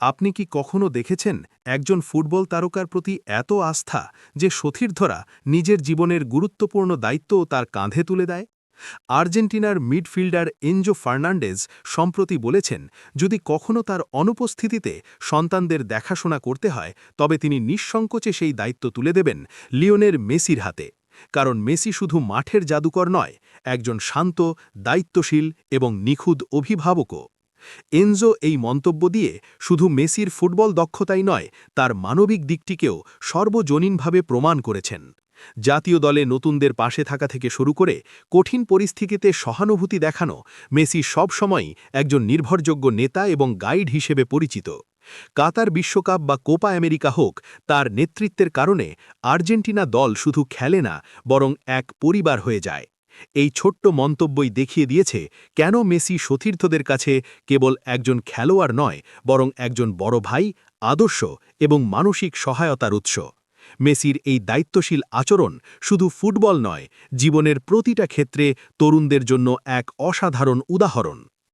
আপনি কি কখনো দেখেছেন একজন ফুটবল তারকার প্রতি এত আস্থা যে সতীর্থরা নিজের জীবনের গুরুত্বপূর্ণ দায়িত্বও তার কাঁধে তুলে দেয়? আর্জেন্টিনার মিডফিল্ডার এনজো ফার্নান্ডেজ সম্প্রতি বলেছেন, যদি কখনো তার অনুপস্থিতিতে সন্তানদের দেখাশোনা করতে হয় তবে তিনি নিঃসংকোচে সেই দায়িত্ব তুলে দেবেন লিওনেল মেসির হাতে। কারণ মেসি শুধু মাঠের জাদুকর নয়, একজন শান্ত, দায়িত্বশীল এবং নিখুঁত অভিভাবকও। এনজো এই মন্তব্য দিয়ে শুধু মেসির ফুটবল দক্ষতাই নয়, তার মানবিক দিকটিকেও সর্বজনীনভাবে প্রমাণ করেছেন। জাতীয় দলে নতুনদের পাশে থাকা থেকে শুরু করে কঠিন পরিস্থিতিতে সহানুভূতি দেখানো, মেসি সবসময়ই একজন নির্ভরযোগ্য নেতা এবং গাইড হিসেবে পরিচিত। কাতার বিশ্বকাপ বা কোপা আমেরিকা হোক, তার নেতৃত্বের কারণে আর্জেন্টিনা দল শুধু খেলে না, বরং এক পরিবার হয়ে যায়। এই ছোট্ট মন্তব্যই দেখিয়ে দিয়েছে কেন মেসি সতীর্থদের কাছে কেবল একজন খেলোয়াড় নয়, বরং একজন বড় ভাই, আদর্শ এবং মানসিক সহায়তার উৎস। মেসির এই দায়িত্বশীল আচরণ শুধু ফুটবল নয়, জীবনের প্রতিটা ক্ষেত্রে তরুণদের জন্য এক অসাধারণ উদাহরণ।